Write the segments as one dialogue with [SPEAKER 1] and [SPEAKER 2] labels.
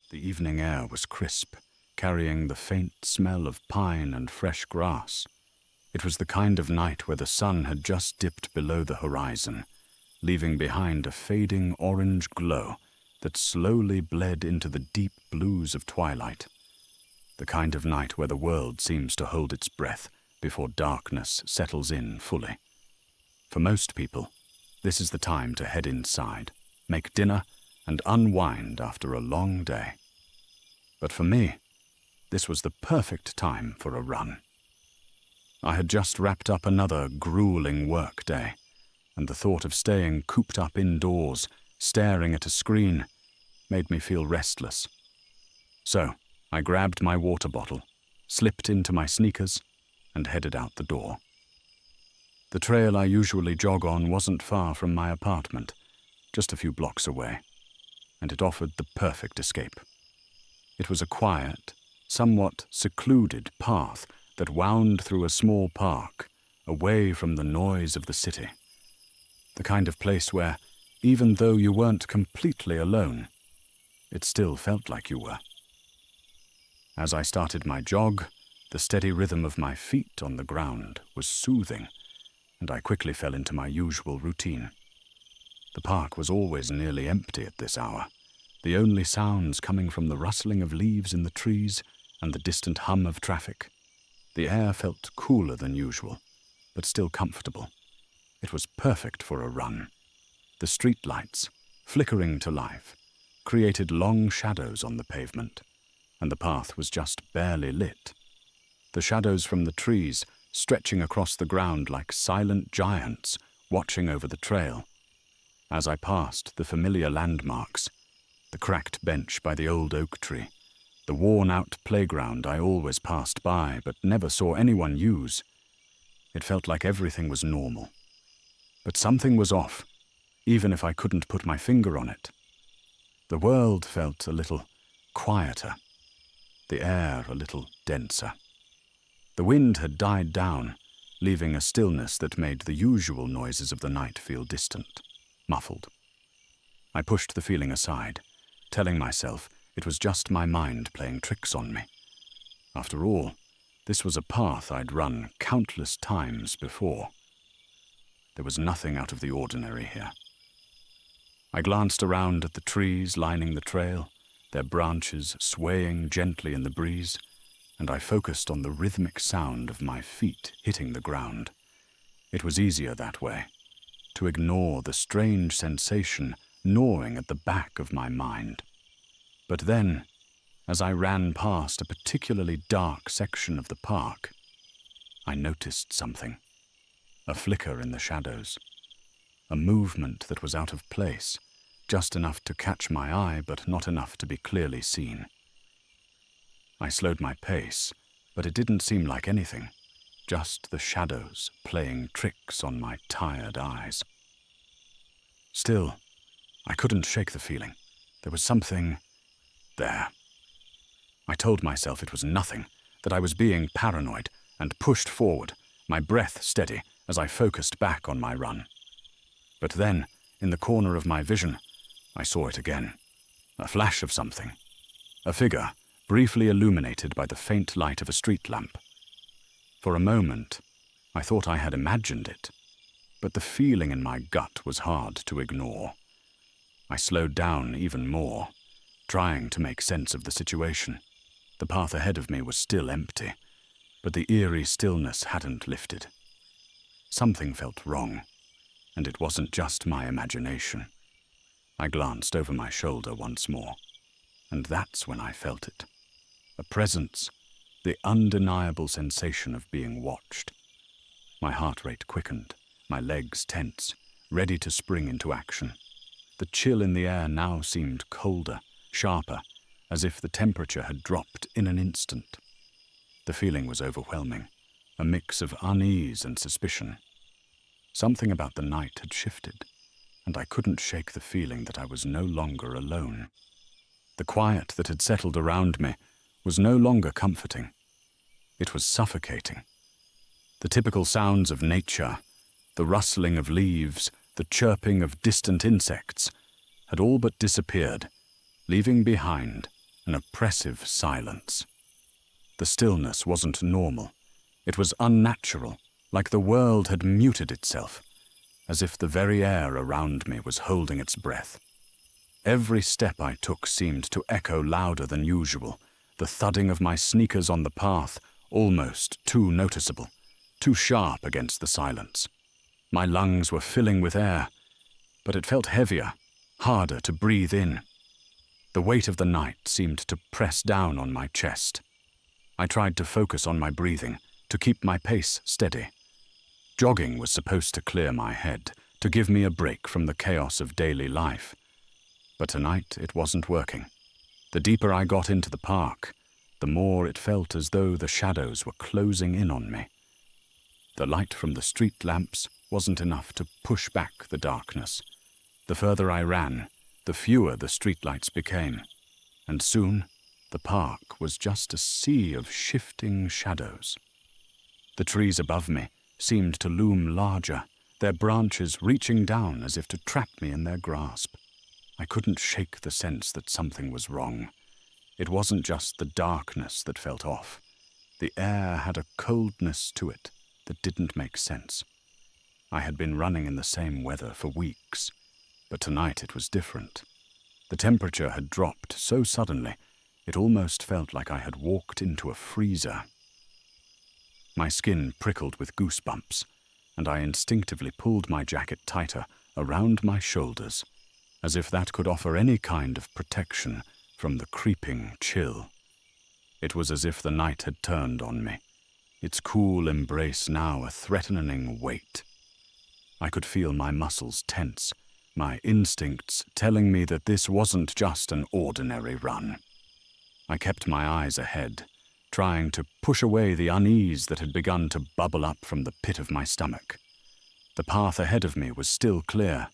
[SPEAKER 1] The evening air was crisp, carrying the faint smell of pine and fresh grass. It was the kind of night where the sun had just dipped below the horizon, leaving behind a fading orange glow that slowly bled into the deep blues of twilight. The kind of night where the world seems to hold its breath before darkness settles in fully. For most people, this is the time to head inside, make dinner, and unwind after a long day. But for me, this was the perfect time for a run. I had just wrapped up another grueling work day, and the thought of staying cooped up indoors, staring at a screen, made me feel restless. So, I grabbed my water bottle, slipped into my sneakers, and headed out the door. The trail I usually jog on wasn't far from my apartment, just a few blocks away, and it offered the perfect escape. It was a quiet, somewhat secluded path that wound through a small park, away from the noise of the city. The kind of place where, even though you weren't completely alone, it still felt like you were. As I started my jog, the steady rhythm of my feet on the ground was soothing, and I quickly fell into my usual routine. The park was always nearly empty at this hour, the only sounds coming from the rustling of leaves in the trees and the distant hum of traffic. The air felt cooler than usual, but still comfortable. It was perfect for a run. The street lights, flickering to life, created long shadows on the pavement, and the path was just barely lit. The shadows from the trees stretching across the ground like silent giants watching over the trail. As I passed the familiar landmarks, the cracked bench by the old oak tree, the worn-out playground I always passed by but never saw anyone use, it felt like everything was normal. But something was off, even if I couldn't put my finger on it. The world felt a little quieter, the air a little denser. The wind had died down, leaving a stillness that made the usual noises of the night feel distant, muffled. I pushed the feeling aside, telling myself it was just my mind playing tricks on me. After all, this was a path I'd run countless times before. There was nothing out of the ordinary here. I glanced around at the trees lining the trail, their branches swaying gently in the breeze, and I focused on the rhythmic sound of my feet hitting the ground. It was easier that way, to ignore the strange sensation gnawing at the back of my mind. But then, as I ran past a particularly dark section of the park, I noticed something. A flicker in the shadows. A movement that was out of place, just enough to catch my eye but not enough to be clearly seen. I slowed my pace, but it didn't seem like anything, just the shadows playing tricks on my tired eyes. Still, I couldn't shake the feeling. There was something there. I told myself it was nothing, that I was being paranoid, and pushed forward, my breath steady as I focused back on my run. But then, in the corner of my vision, I saw it again. A flash of something. A figure, briefly illuminated by the faint light of a street lamp. For a moment, I thought I had imagined it, but the feeling in my gut was hard to ignore. I slowed down even more, trying to make sense of the situation. The path ahead of me was still empty, but the eerie stillness hadn't lifted. Something felt wrong, and it wasn't just my imagination. I glanced over my shoulder once more, and that's when I felt it. A presence, the undeniable sensation of being watched. My heart rate quickened, my legs tense, ready to spring into action. The chill in the air now seemed colder, sharper, as if the temperature had dropped in an instant. The feeling was overwhelming, a mix of unease and suspicion. Something about the night had shifted, and I couldn't shake the feeling that I was no longer alone. The quiet that had settled around me was no longer comforting. It was suffocating. The typical sounds of nature, the rustling of leaves, the chirping of distant insects, had all but disappeared, leaving behind an oppressive silence. The stillness wasn't normal. It was unnatural, like the world had muted itself, as if the very air around me was holding its breath. Every step I took seemed to echo louder than usual, the thudding of my sneakers on the path almost too noticeable, too sharp against the silence. My lungs were filling with air, but it felt heavier, harder to breathe in. The weight of the night seemed to press down on my chest. I tried to focus on my breathing, to keep my pace steady. Jogging was supposed to clear my head, to give me a break from the chaos of daily life. But tonight it wasn't working. The deeper I got into the park, the more it felt as though the shadows were closing in on me. The light from the street lamps wasn't enough to push back the darkness. The further I ran, the fewer the streetlights became, and soon the park was just a sea of shifting shadows. The trees above me seemed to loom larger, their branches reaching down as if to trap me in their grasp. I couldn't shake the sense that something was wrong. It wasn't just the darkness that felt off. The air had a coldness to it that didn't make sense. I had been running in the same weather for weeks, but tonight it was different. The temperature had dropped so suddenly, it almost felt like I had walked into a freezer. My skin prickled with goosebumps, and I instinctively pulled my jacket tighter around my shoulders, as if that could offer any kind of protection from the creeping chill. It was as if the night had turned on me, its cool embrace now a threatening weight. I could feel my muscles tense, my instincts telling me that this wasn't just an ordinary run. I kept my eyes ahead, trying to push away the unease that had begun to bubble up from the pit of my stomach. The path ahead of me was still clear,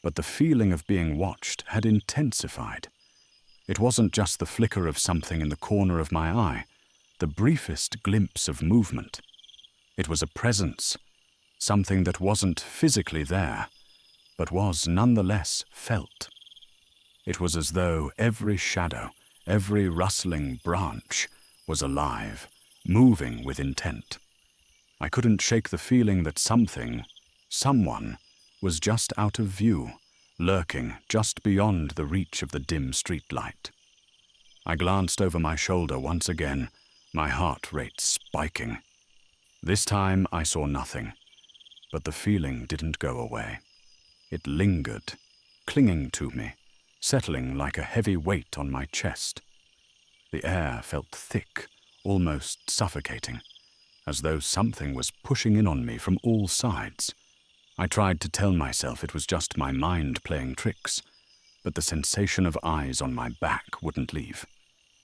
[SPEAKER 1] but the feeling of being watched had intensified. It wasn't just the flicker of something in the corner of my eye, the briefest glimpse of movement. It was a presence, something that wasn't physically there, but was nonetheless felt. It was as though every shadow, every rustling branch was alive, moving with intent. I couldn't shake the feeling that something, someone, was just out of view, lurking just beyond the reach of the dim streetlight. I glanced over my shoulder once again, my heart rate spiking. This time I saw nothing, but the feeling didn't go away. It lingered, clinging to me, settling like a heavy weight on my chest. The air felt thick, almost suffocating, as though something was pushing in on me from all sides. I tried to tell myself it was just my mind playing tricks, but the sensation of eyes on my back wouldn't leave.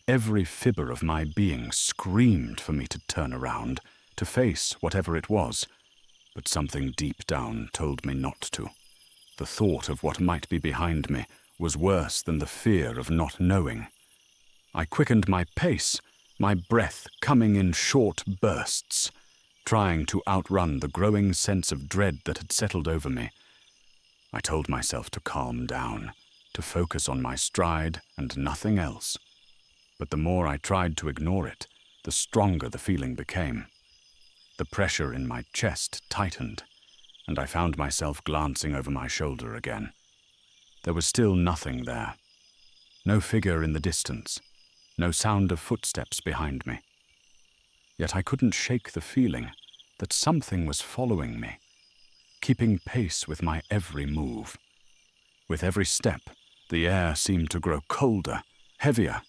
[SPEAKER 1] Every fibre of my being screamed for me to turn around, to face whatever it was, but something deep down told me not to. The thought of what might be behind me was worse than the fear of not knowing. I quickened my pace, my breath coming in short bursts, trying to outrun the growing sense of dread that had settled over me. I told myself to calm down, to focus on my stride and nothing else. But the more I tried to ignore it, the stronger the feeling became. The pressure in my chest tightened, and I found myself glancing over my shoulder again. There was still nothing there. No figure in the distance, no sound of footsteps behind me. Yet I couldn't shake the feeling that something was following me, keeping pace with my every move. With every step, the air seemed to grow colder, heavier.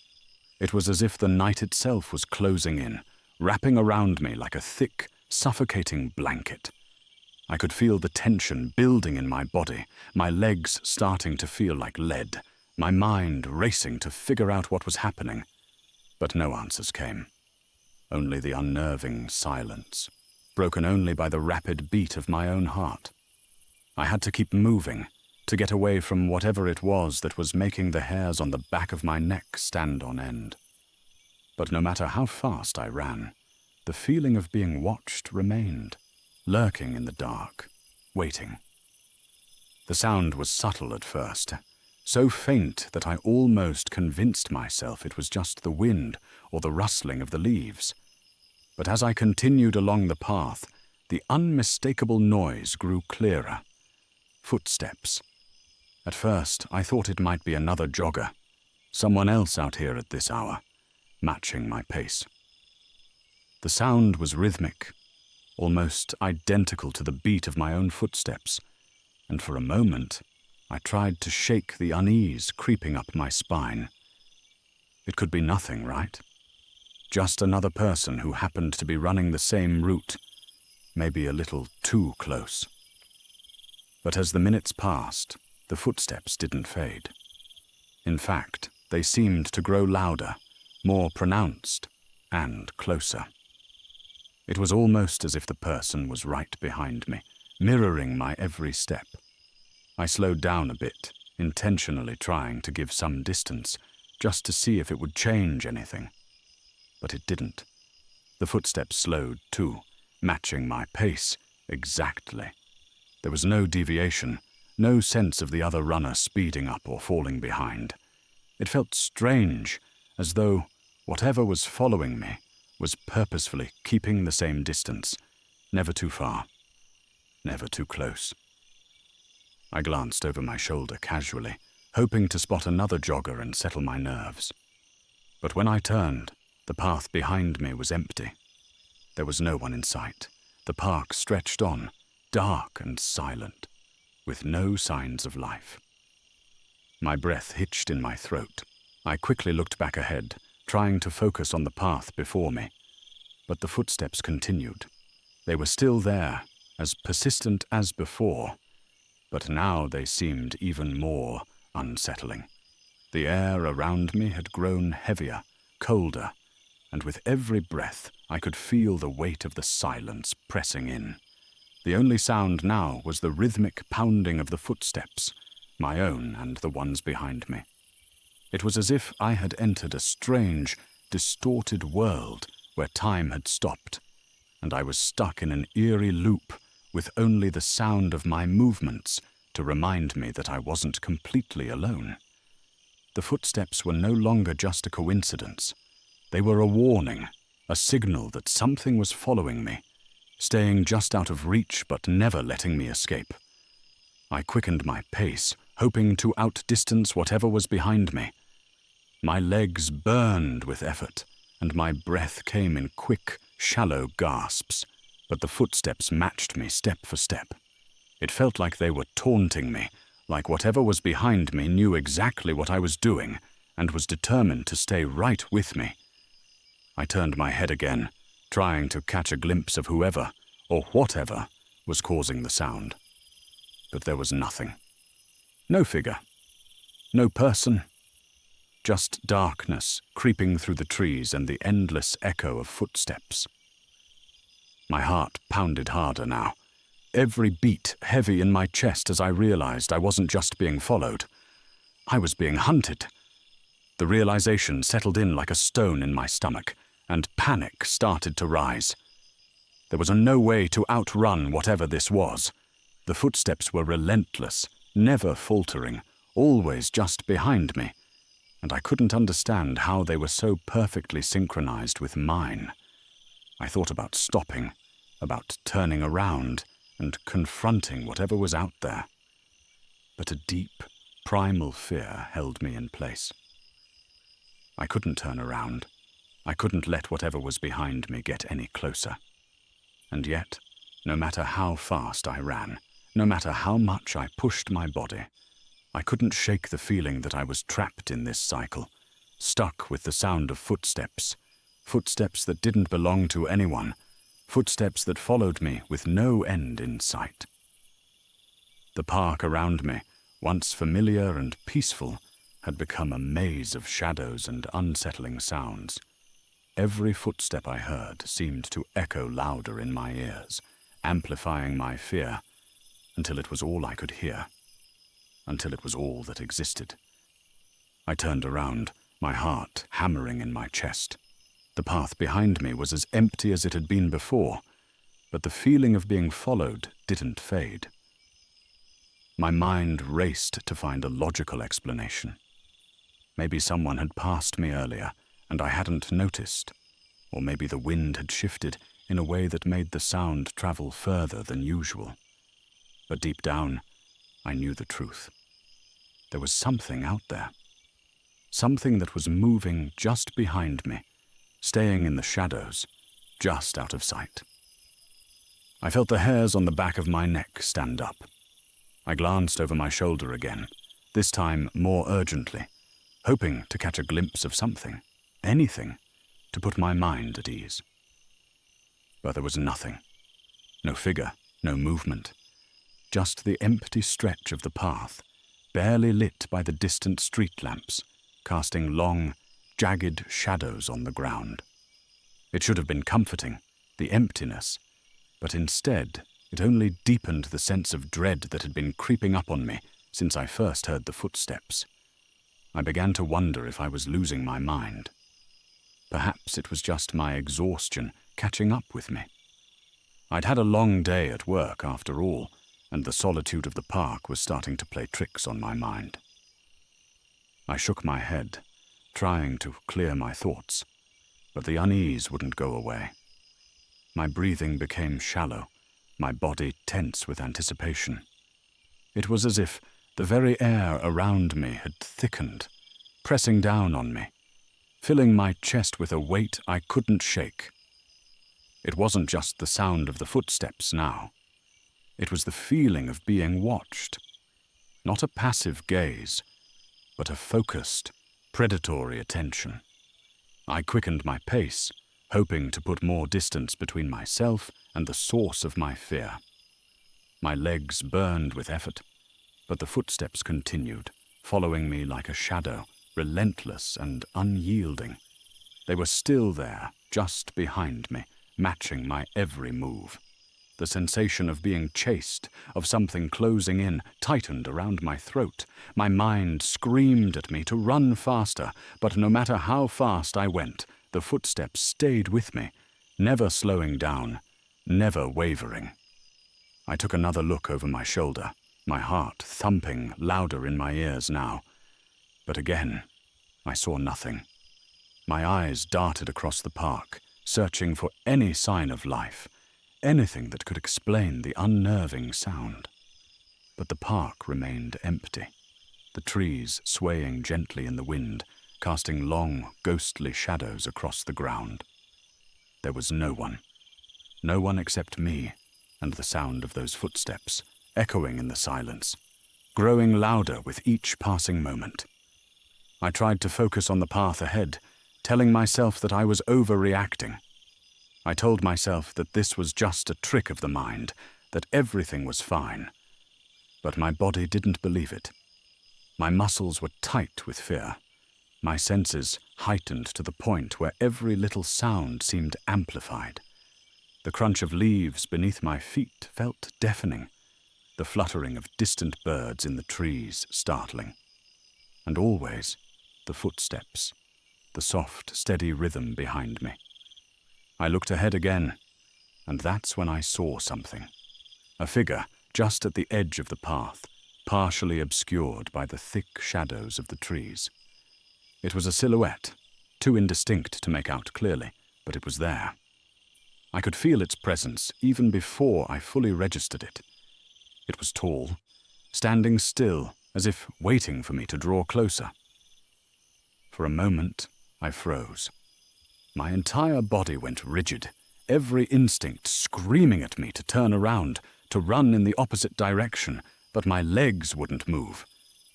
[SPEAKER 1] It was as if the night itself was closing in, wrapping around me like a thick, suffocating blanket. I could feel the tension building in my body, my legs starting to feel like lead, my mind racing to figure out what was happening. But no answers came. Only the unnerving silence, broken only by the rapid beat of my own heart. I had to keep moving, to get away from whatever it was that was making the hairs on the back of my neck stand on end. But no matter how fast I ran, the feeling of being watched remained, lurking in the dark, waiting. The sound was subtle at first, so faint that I almost convinced myself it was just the wind or the rustling of the leaves. But as I continued along the path, the unmistakable noise grew clearer. Footsteps. At first, I thought it might be another jogger, someone else out here at this hour, matching my pace. The sound was rhythmic, almost identical to the beat of my own footsteps, and for a moment, I tried to shake the unease creeping up my spine. It could be nothing, right? Just another person who happened to be running the same route, maybe a little too close. But as the minutes passed, the footsteps didn't fade. In fact, they seemed to grow louder, more pronounced, and closer. It was almost as if the person was right behind me, mirroring my every step. I slowed down a bit, intentionally trying to give some distance, just to see if it would change anything. But it didn't. The footsteps slowed too, matching my pace exactly. There was no deviation, no sense of the other runner speeding up or falling behind. It felt strange, as though whatever was following me was purposefully keeping the same distance, never too far, never too close. I glanced over my shoulder casually, hoping to spot another jogger and settle my nerves. But when I turned, the path behind me was empty. There was no one in sight. The park stretched on, dark and silent, with no signs of life. My breath hitched in my throat. I quickly looked back ahead, trying to focus on the path before me. But the footsteps continued. They were still there, as persistent as before, but now they seemed even more unsettling. The air around me had grown heavier, colder, and with every breath I could feel the weight of the silence pressing in. The only sound now was the rhythmic pounding of the footsteps, my own and the ones behind me. It was as if I had entered a strange, distorted world where time had stopped, and I was stuck in an eerie loop with only the sound of my movements to remind me that I wasn't completely alone. The footsteps were no longer just a coincidence. They were a warning, a signal that something was following me, staying just out of reach but never letting me escape. I quickened my pace, hoping to outdistance whatever was behind me. My legs burned with effort, and my breath came in quick, shallow gasps, but the footsteps matched me step for step. It felt like they were taunting me, like whatever was behind me knew exactly what I was doing and was determined to stay right with me. I turned my head again, trying to catch a glimpse of whoever, or whatever, was causing the sound. But there was nothing. No figure. No person. Just darkness creeping through the trees and the endless echo of footsteps. My heart pounded harder now, every beat heavy in my chest as I realized I wasn't just being followed. I was being hunted. The realization settled in like a stone in my stomach, and panic started to rise. There was no way to outrun whatever this was. The footsteps were relentless, never faltering, always just behind me, and I couldn't understand how they were so perfectly synchronized with mine. I thought about stopping, about turning around and confronting whatever was out there. But a deep, primal fear held me in place. I couldn't turn around. I couldn't let whatever was behind me get any closer. And yet, no matter how fast I ran, no matter how much I pushed my body, I couldn't shake the feeling that I was trapped in this cycle, stuck with the sound of footsteps, footsteps that didn't belong to anyone, footsteps that followed me with no end in sight. The park around me, once familiar and peaceful, had become a maze of shadows and unsettling sounds. Every footstep I heard seemed to echo louder in my ears, amplifying my fear, until it was all I could hear, until it was all that existed. I turned around, my heart hammering in my chest. The path behind me was as empty as it had been before, but the feeling of being followed didn't fade. My mind raced to find a logical explanation. Maybe someone had passed me earlier, and I hadn't noticed. Or maybe the wind had shifted in a way that made the sound travel further than usual. But deep down, I knew the truth. There was something out there. Something that was moving just behind me, staying in the shadows, just out of sight. I felt the hairs on the back of my neck stand up. I glanced over my shoulder again, this time more urgently, hoping to catch a glimpse of something, anything, to put my mind at ease. But there was nothing. No figure, no movement. Just the empty stretch of the path, barely lit by the distant street lamps, casting long, jagged shadows on the ground. It should have been comforting, the emptiness, but instead it only deepened the sense of dread that had been creeping up on me since I first heard the footsteps. I began to wonder if I was losing my mind. Perhaps it was just my exhaustion catching up with me. I'd had a long day at work after all, and the solitude of the park was starting to play tricks on my mind. I shook my head, trying to clear my thoughts, but the unease wouldn't go away. My breathing became shallow, my body tense with anticipation. It was as if the very air around me had thickened, pressing down on me, filling my chest with a weight I couldn't shake. It wasn't just the sound of the footsteps now. It was the feeling of being watched. Not a passive gaze, but a focused, predatory attention. I quickened my pace, hoping to put more distance between myself and the source of my fear. My legs burned with effort, but the footsteps continued, following me like a shadow, relentless and unyielding. They were still there, just behind me, matching my every move. The sensation of being chased, of something closing in, tightened around my throat. My mind screamed at me to run faster, but no matter how fast I went, the footsteps stayed with me, never slowing down, never wavering. I took another look over my shoulder, my heart thumping louder in my ears now. But again, I saw nothing. My eyes darted across the park, searching for any sign of life, anything that could explain the unnerving sound. But the park remained empty, the trees swaying gently in the wind, casting long, ghostly shadows across the ground. There was no one except me and the sound of those footsteps, echoing in the silence, growing louder with each passing moment. I tried to focus on the path ahead, telling myself that I was overreacting. I told myself that this was just a trick of the mind, that everything was fine. But my body didn't believe it. My muscles were tight with fear, my senses heightened to the point where every little sound seemed amplified. The crunch of leaves beneath my feet felt deafening, the fluttering of distant birds in the trees startling. And always, the footsteps, the soft, steady rhythm behind me. I looked ahead again, and that's when I saw something. A figure just at the edge of the path, partially obscured by the thick shadows of the trees. It was a silhouette, too indistinct to make out clearly, but it was there. I could feel its presence even before I fully registered it. It was tall, standing still, as if waiting for me to draw closer. For a moment, I froze. My entire body went rigid, every instinct screaming at me to turn around, to run in the opposite direction, but my legs wouldn't move.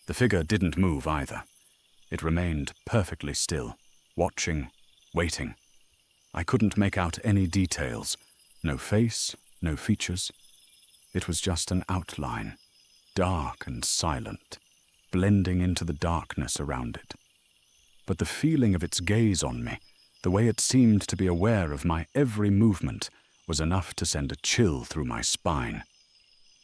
[SPEAKER 1] The figure didn't move either. It remained perfectly still, watching, waiting. I couldn't make out any details. No face, no features. It was just an outline, dark and silent, blending into the darkness around it. But the feeling of its gaze on me, the way it seemed to be aware of my every movement, was enough to send a chill through my spine.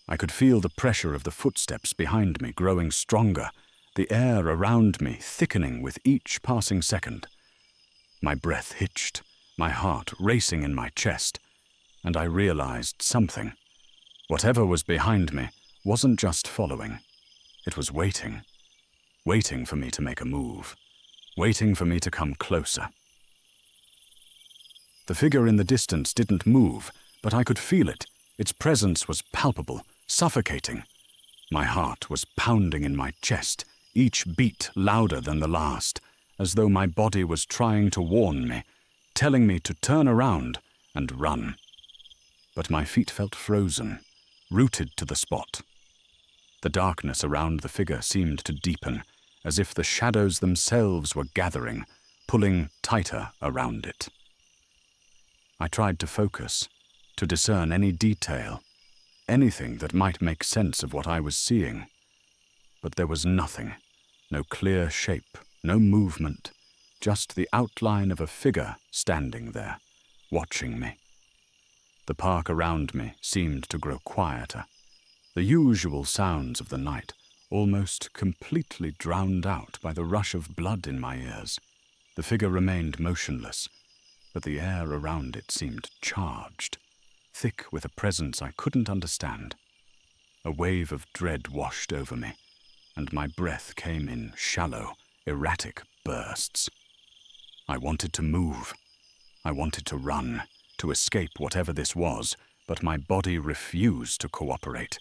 [SPEAKER 1] I could feel the pressure of the footsteps behind me growing stronger, the air around me thickening with each passing second. My breath hitched, my heart racing in my chest, and I realized something. Whatever was behind me wasn't just following. It was waiting. Waiting for me to make a move. Waiting for me to come closer. The figure in the distance didn't move, but I could feel it. Its presence was palpable, suffocating. My heart was pounding in my chest, each beat louder than the last, as though my body was trying to warn me, telling me to turn around and run. But my feet felt frozen, rooted to the spot. The darkness around the figure seemed to deepen, as if the shadows themselves were gathering, pulling tighter around it. I tried to focus, to discern any detail, anything that might make sense of what I was seeing. But there was nothing, no clear shape, no movement, just the outline of a figure standing there, watching me. The park around me seemed to grow quieter, the usual sounds of the night almost completely drowned out by the rush of blood in my ears. The figure remained motionless, but the air around it seemed charged, thick with a presence I couldn't understand. A wave of dread washed over me, and my breath came in shallow, erratic bursts. I wanted to move. I wanted to run, to escape whatever this was, but my body refused to cooperate.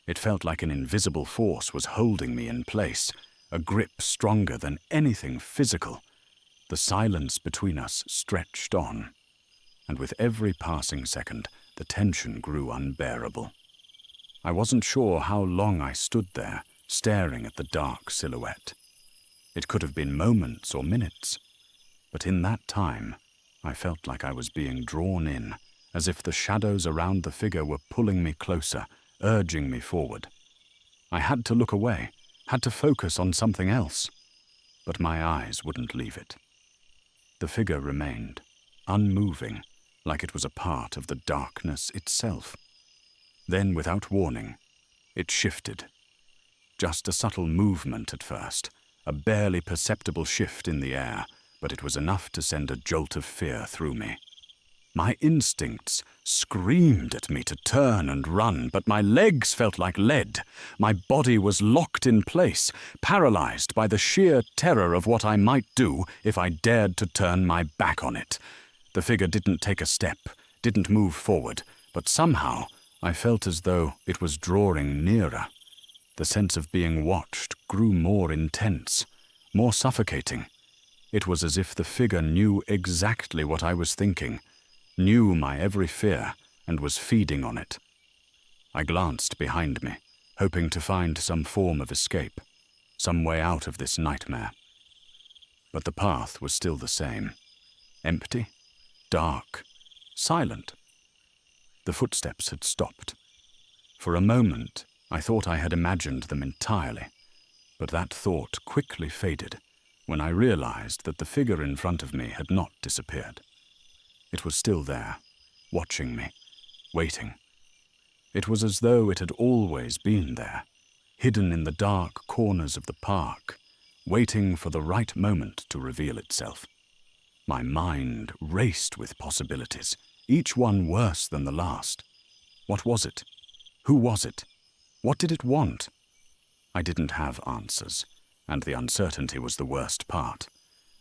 [SPEAKER 1] It felt like an invisible force was holding me in place, a grip stronger than anything physical. The silence between us stretched on, and with every passing second, the tension grew unbearable. I wasn't sure how long I stood there, staring at the dark silhouette. It could have been moments or minutes, but in that time, I felt like I was being drawn in, as if the shadows around the figure were pulling me closer, urging me forward. I had to look away, had to focus on something else, but my eyes wouldn't leave it. The figure remained, unmoving, like it was a part of the darkness itself. Then, without warning, it shifted. Just a subtle movement at first, a barely perceptible shift in the air, but it was enough to send a jolt of fear through me. My instincts screamed at me to turn and run, but my legs felt like lead. My body was locked in place, paralyzed by the sheer terror of what I might do if I dared to turn my back on it. The figure didn't take a step, didn't move forward, but somehow I felt as though it was drawing nearer. The sense of being watched grew more intense, more suffocating. It was as if the figure knew exactly what I was thinking, knew my every fear, and was feeding on it. I glanced behind me, hoping to find some form of escape, some way out of this nightmare. But the path was still the same. Empty, dark, silent. The footsteps had stopped. For a moment, I thought I had imagined them entirely, but that thought quickly faded when I realized that the figure in front of me had not disappeared. It was still there, watching me, waiting. It was as though it had always been there, hidden in the dark corners of the park, waiting for the right moment to reveal itself. My mind raced with possibilities, each one worse than the last. What was it? Who was it? What did it want? I didn't have answers, and the uncertainty was the worst part.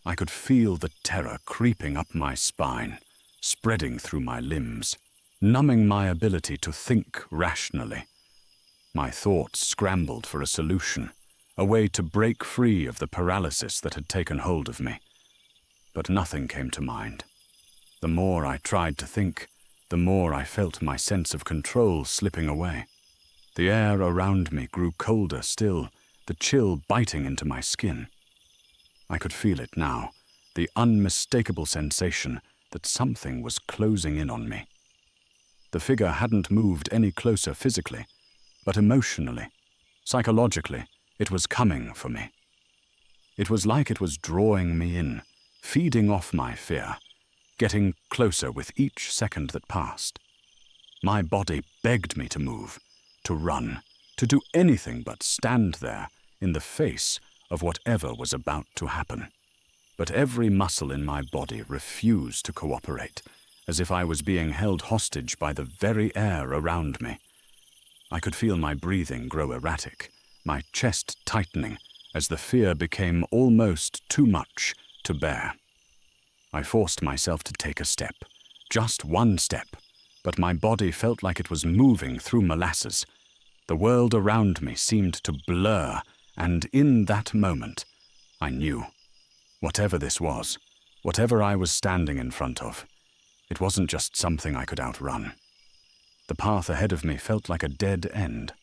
[SPEAKER 1] I could feel the terror creeping up my spine, spreading through my limbs, numbing my ability to think rationally. My thoughts scrambled for a solution, a way to break free of the paralysis that had taken hold of me. But nothing came to mind. The more I tried to think, the more I felt my sense of control slipping away. The air around me grew colder still, the chill biting into my skin. I could feel it now, the unmistakable sensation that something was closing in on me. The figure hadn't moved any closer physically, but emotionally, psychologically, it was coming for me. It was like it was drawing me in, feeding off my fear, getting closer with each second that passed. My body begged me to move, to run, to do anything but stand there in the face of whatever was about to happen. But every muscle in my body refused to cooperate, as if I was being held hostage by the very air around me. I could feel my breathing grow erratic, my chest tightening as the fear became almost too much to bear. I forced myself to take a step, just one step, but my body felt like it was moving through molasses. The world around me seemed to blur, and in that moment, I knew. Whatever this was, whatever I was standing in front of, it wasn't just something I could outrun. The path ahead of me felt like a dead end,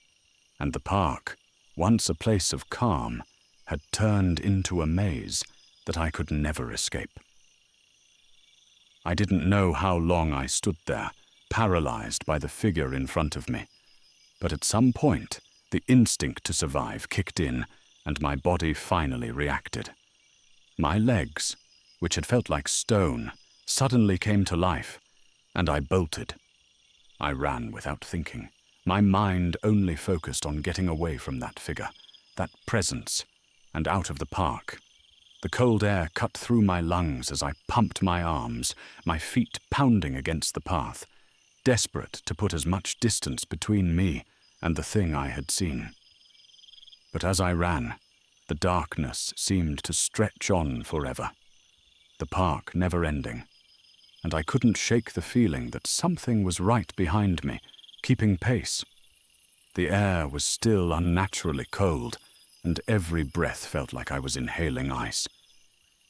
[SPEAKER 1] and the park, once a place of calm, had turned into a maze that I could never escape. I didn't know how long I stood there, paralyzed by the figure in front of me. But at some point, the instinct to survive kicked in, and my body finally reacted. My legs, which had felt like stone, suddenly came to life, and I bolted. I ran without thinking, my mind only focused on getting away from that figure, that presence, and out of the park. The cold air cut through my lungs as I pumped my arms, my feet pounding against the path, desperate to put as much distance between me and the thing I had seen. But as I ran, the darkness seemed to stretch on forever, the park never ending, and I couldn't shake the feeling that something was right behind me, keeping pace. The air was still unnaturally cold, and every breath felt like I was inhaling ice.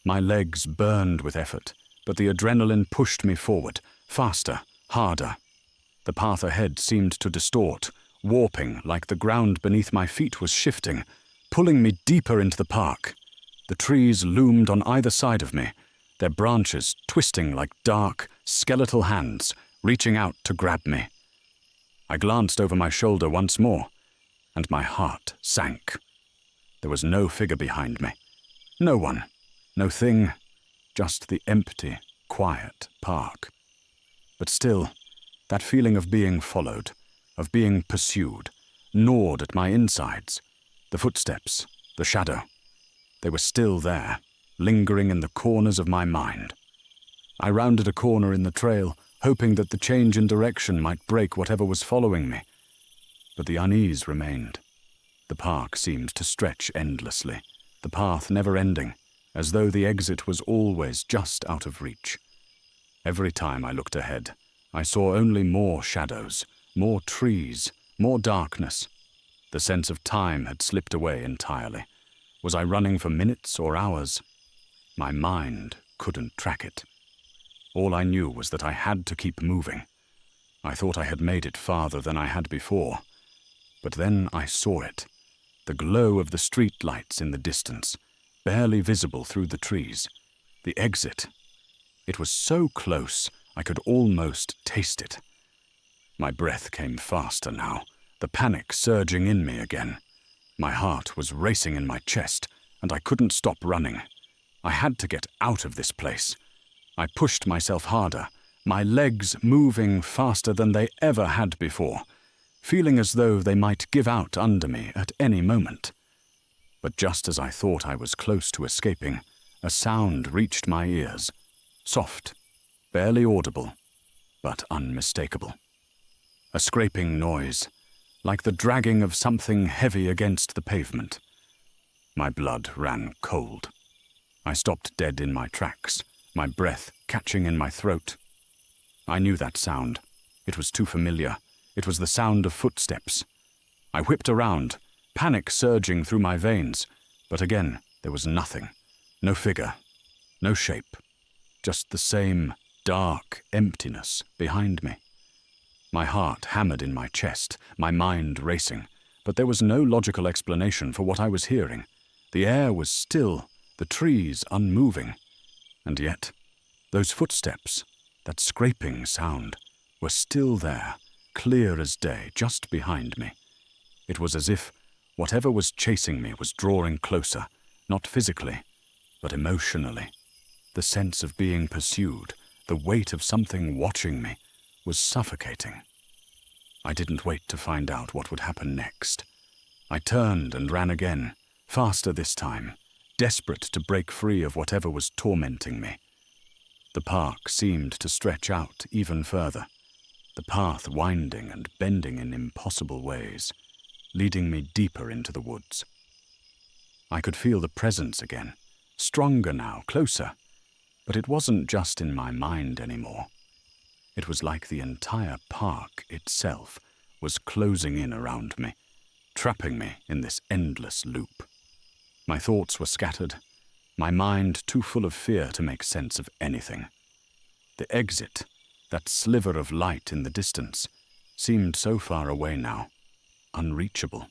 [SPEAKER 1] My legs burned with effort, but the adrenaline pushed me forward, faster, harder. The path ahead seemed to distort, warping like the ground beneath my feet was shifting, pulling me deeper into the park. The trees loomed on either side of me, their branches twisting like dark, skeletal hands, reaching out to grab me. I glanced over my shoulder once more, and my heart sank. There was no figure behind me. No one, no thing, just the empty, quiet park. But still, that feeling of being followed, of being pursued, gnawed at my insides. The footsteps, the shadow, they were still there, lingering in the corners of my mind. I rounded a corner in the trail, hoping that the change in direction might break whatever was following me. But the unease remained. The park seemed to stretch endlessly, the path never ending, as though the exit was always just out of reach. Every time I looked ahead, I saw only more shadows, more trees, more darkness. The sense of time had slipped away entirely. Was I running for minutes or hours? My mind couldn't track it. All I knew was that I had to keep moving. I thought I had made it farther than I had before. But then I saw it. The glow of the street lights in the distance, barely visible through the trees. The exit. It was so close, I could almost taste it. My breath came faster now, the panic surging in me again. My heart was racing in my chest, and I couldn't stop running. I had to get out of this place. I pushed myself harder, my legs moving faster than they ever had before, feeling as though they might give out under me at any moment. But just as I thought I was close to escaping, a sound reached my ears. Soft, barely audible, but unmistakable. A scraping noise, like the dragging of something heavy against the pavement. My blood ran cold. I stopped dead in my tracks, my breath catching in my throat. I knew that sound. It was too familiar. It was the sound of footsteps. I whipped around, panic surging through my veins, but again there was nothing. No figure, no shape, just the same dark emptiness behind me. My heart hammered in my chest, my mind racing, but there was no logical explanation for what I was hearing. The air was still, the trees unmoving, and yet those footsteps, that scraping sound, were still there, clear as day, just behind me. It was as if whatever was chasing me was drawing closer, not physically, but emotionally. The sense of being pursued, the weight of something watching me, was suffocating. I didn't wait to find out what would happen next. I turned and ran again, faster this time, desperate to break free of whatever was tormenting me. The park seemed to stretch out even further. the path winding and bending in impossible ways, leading me deeper into the woods. I could feel the presence again, stronger now, closer, but it wasn't just in my mind anymore. It was like the entire park itself was closing in around me, trapping me in this endless loop. My thoughts were scattered, my mind too full of fear to make sense of anything. The exit, that sliver of light in the distance, seemed so far away now, unreachable.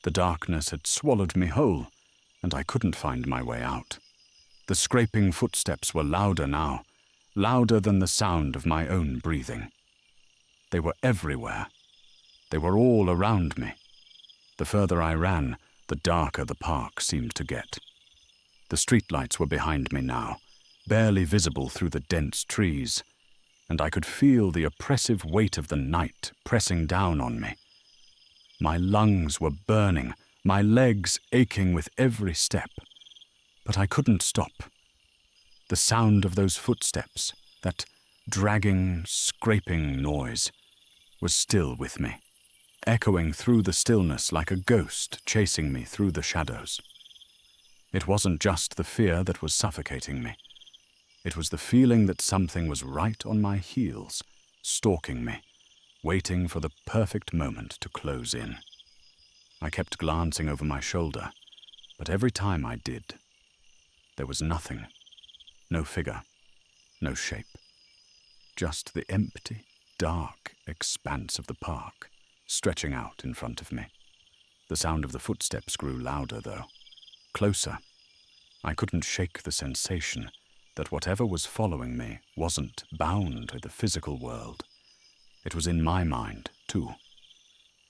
[SPEAKER 1] The darkness had swallowed me whole, and I couldn't find my way out. The scraping footsteps were louder now, louder than the sound of my own breathing. They were everywhere. They were all around me. The further I ran, the darker the park seemed to get. The streetlights were behind me now, barely visible through the dense trees, and I could feel the oppressive weight of the night pressing down on me. My lungs were burning, my legs aching with every step, but I couldn't stop. The sound of those footsteps, that dragging, scraping noise, was still with me, echoing through the stillness like a ghost chasing me through the shadows. It wasn't just the fear that was suffocating me. It was the feeling that something was right on my heels, stalking me, waiting for the perfect moment to close in. I kept glancing over my shoulder, but every time I did, there was nothing. No figure, no shape. Just the empty, dark expanse of the park, stretching out in front of me. The sound of the footsteps grew louder, though. Closer. I couldn't shake the sensation that whatever was following me wasn't bound to the physical world. It was in my mind, too.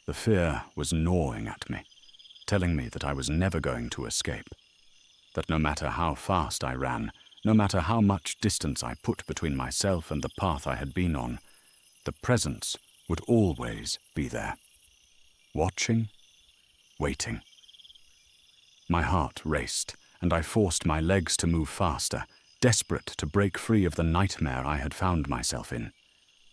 [SPEAKER 1] The fear was gnawing at me, telling me that I was never going to escape. That no matter how fast I ran, no matter how much distance I put between myself and the path I had been on, the presence would always be there. Watching, waiting. My heart raced, and I forced my legs to move faster, desperate to break free of the nightmare I had found myself in.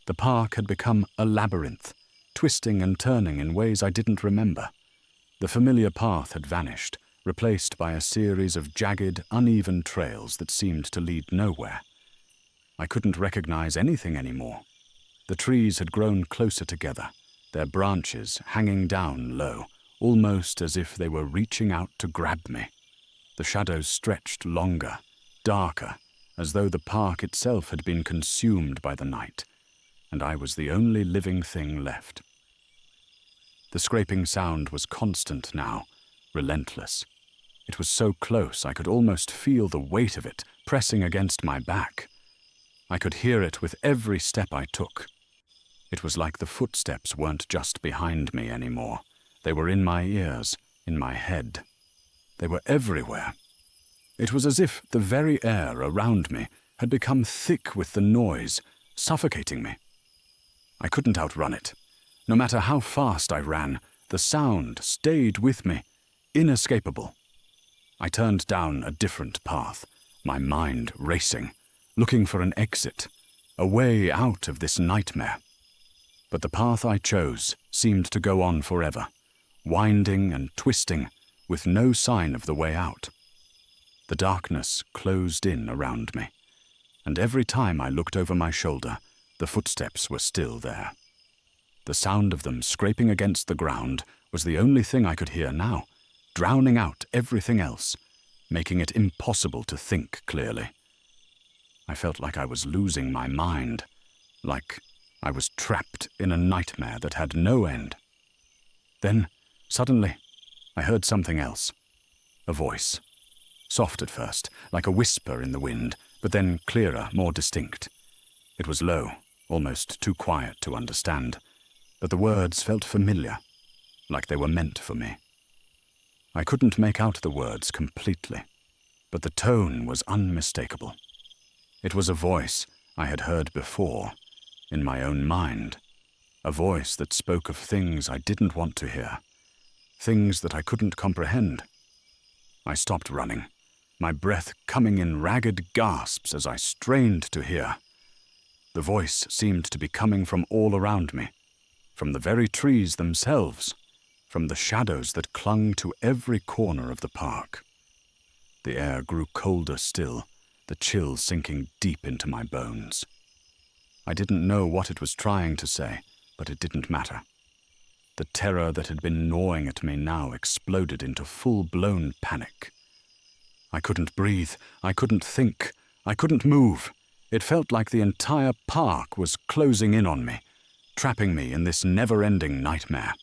[SPEAKER 1] The park had become a labyrinth, twisting and turning in ways I didn't remember. The familiar path had vanished, replaced by a series of jagged, uneven trails that seemed to lead nowhere. I couldn't recognize anything anymore. The trees had grown closer together, their branches hanging down low, almost as if they were reaching out to grab me. The shadows stretched longer, darker, as though the park itself had been consumed by the night, and I was the only living thing left. The scraping sound was constant now, relentless. It was so close I could almost feel the weight of it pressing against my back. I could hear it with every step I took. It was like the footsteps weren't just behind me anymore. They were in my ears, in my head. They were everywhere. It was as if the very air around me had become thick with the noise, suffocating me. I couldn't outrun it. No matter how fast I ran, the sound stayed with me, inescapable. I turned down a different path, my mind racing, looking for an exit, a way out of this nightmare. But the path I chose seemed to go on forever, winding and twisting, with no sign of the way out. The darkness closed in around me, and every time I looked over my shoulder, the footsteps were still there. The sound of them scraping against the ground was the only thing I could hear now, drowning out everything else, making it impossible to think clearly. I felt like I was losing my mind, like I was trapped in a nightmare that had no end. Then, suddenly, I heard something else. A voice. Soft at first, like a whisper in the wind, but then clearer, more distinct. It was low, almost too quiet to understand, but the words felt familiar, like they were meant for me. I couldn't make out the words completely, but the tone was unmistakable. It was a voice I had heard before, in my own mind, a voice that spoke of things I didn't want to hear, things that I couldn't comprehend. I stopped running, my breath coming in ragged gasps as I strained to hear. The voice seemed to be coming from all around me, from the very trees themselves, from the shadows that clung to every corner of the park. The air grew colder still, the chill sinking deep into my bones. I didn't know what it was trying to say, but it didn't matter. The terror that had been gnawing at me now exploded into full-blown panic. I couldn't breathe, I couldn't think, I couldn't move. It felt like the entire park was closing in on me, trapping me in this never-ending nightmare.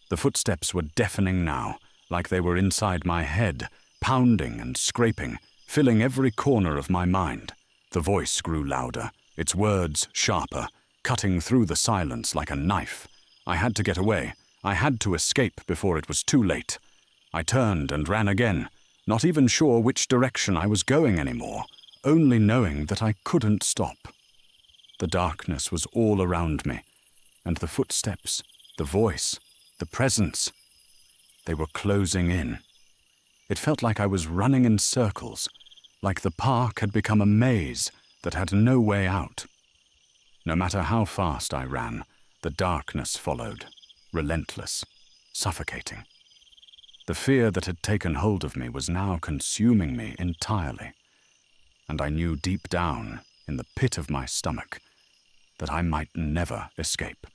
[SPEAKER 1] The footsteps were deafening now, like they were inside my head, pounding and scraping, filling every corner of my mind. The voice grew louder, its words sharper, cutting through the silence like a knife. I had to get away. I had to escape before it was too late. I turned and ran again, not even sure which direction I was going anymore, only knowing that I couldn't stop. The darkness was all around me, and the footsteps, the voice, the presence, they were closing in. It felt like I was running in circles, like the park had become a maze that had no way out. No matter how fast I ran, the darkness followed, relentless, suffocating. The fear that had taken hold of me was now consuming me entirely, and I knew deep down, in the pit of my stomach, that I might never escape.